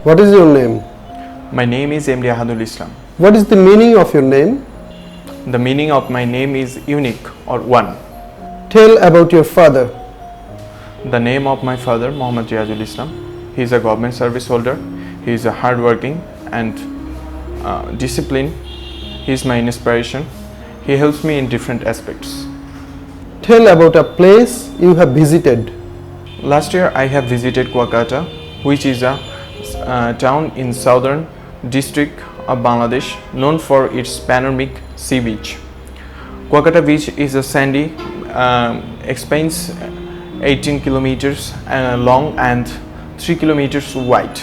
What is your name? My name is MD Ahadul Islam. What is the meaning of your name? The meaning of my name is unique or one. Tell about your father. The name of my father, Muhammad Riazul Islam. He is a government service holder. He is a hardworking and disciplined. He is my inspiration. He helps me in different aspects. Tell about a place you have visited. Last year I have visited Kuakata, which is a town in southern district of Bangladesh known for its panoramic sea beach. Kuakata beach is a sandy, expanse 18 kilometers long and 3 kilometers wide.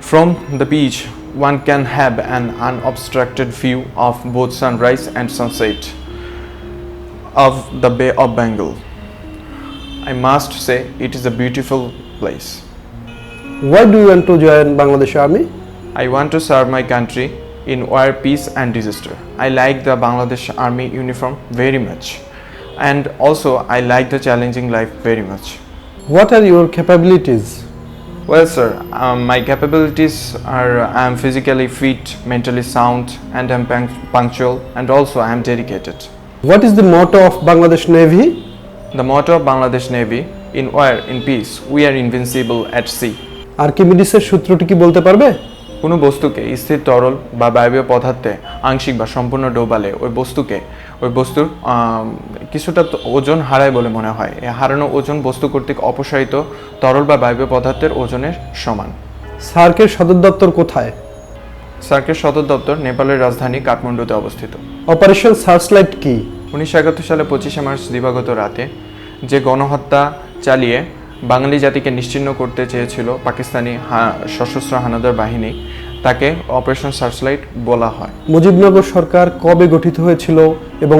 From the beach, one can have an unobstructed view of both sunrise and sunset of the Bay of Bengal. I must say it is a beautiful place. Why do you want to join Bangladesh Army? I want to serve my country in war, peace and disaster. I like the Bangladesh Army uniform very much, and also I like the challenging life very much. What are your capabilities? Well sir, my capabilities are I am physically fit, mentally sound and I am punctual, and also I am dedicated. What is the motto of Bangladesh Navy? The motto of Bangladesh Navy: in war, in peace, we are invincible at sea. আর্কিমিডিসের সূত্রটি কি বলতে পারবে? কোনো বস্তুকে স্থির তরল বা বায়বীয় পদার্থে আংশিক বা সম্পূর্ণ ডোবালে ওই বস্তুর কিছুটা ওজন হারায় বলে মনে হয়। এই হারানো ওজন বস্তু কর্তৃক অপসারিত তরল বা বায়বীয় পদার্থের ওজনের সমান। সার্কের সদর দপ্তর কোথায়? সার্কের সদর দপ্তর নেপালের রাজধানী কাঠমান্ডুতে অবস্থিত। অপারেশন সার্চলাইট কি? 1971 সালে 25শে মার্চ দিবাগত রাতে যে গণহত্যা চালিয়ে বাঙালি জাতিকে নিশ্চিহ্ন করতে চেয়েছিল পাকিস্তানি সশস্ত্র হানাদার বাহিনী, তাকে অপারেশন সার্চলাইট বলা হয়। মুজিবনগর সরকার কবে গঠিত হয়েছিল এবং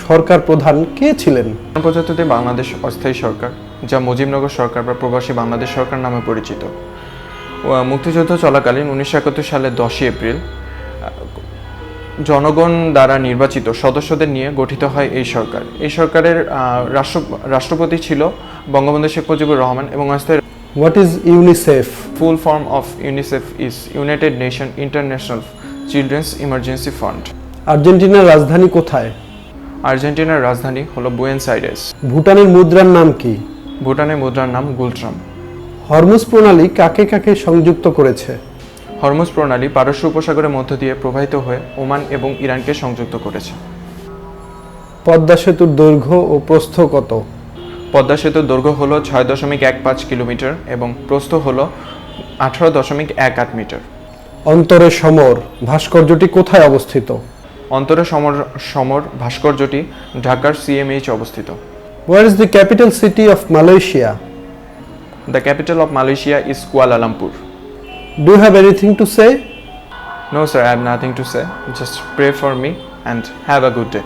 সরকার প্রধান কে ছিলেন? প্রজাতন্ত্রী বাংলাদেশ অস্থায়ী সরকার, যা মুজিবনগর সরকার বা প্রবাসী বাংলাদেশ সরকার নামে পরিচিত। মুক্তিযুদ্ধ চলাকালীন 1971 সালের 10 এপ্রিল জনগণ দ্বারা নির্বাচিত সদস্যদের নিয়ে গঠিত হয় এই সরকার। এই সরকারের রাষ্ট্রপতি ছিল বঙ্গবন্ধু শেখ মুজিবুর রহমান এবং অস্থায়ী। What is UNICEF? Full form of UNICEF is United Nations International Children's Emergency Fund. আর্জেন্টিনার রাজধানী কোথায়? আর্জেন্টিনার রাজধানী হলো বুয়েনোস আইরেস। ভুটানের মুদ্রার নাম কি? ভুটানের মুদ্রার নাম গুলট্রাম। হরমুজ প্রণালী কাকে কাকে সংযুক্ত করেছে? হরমুজ প্রণালী পারস্য উপসাগরের মধ্য দিয়ে প্রবাহিত হয়ে ওমান এবং ইরানকে সংযুক্ত করেছে। পদ্মা সেতুর দৈর্ঘ্য ও প্রস্থ কত? পদ্মা সেতুর দৈর্ঘ্য হলো 6.15 কিলোমিটার এবং প্রস্থ হলো 18.18 মিটার। অন্তরে সমর ভাস্কর্যটি কোথায় অবস্থিত? অন্তরে সমর ভাস্কর্যটি ঢাকার CMH অবস্থিত। Where is the capital city of Malaysia? The capital of Malaysia is Kuala Lumpur. Do you have anything to say? No sir, I have nothing to say. Just pray for me and have a good day.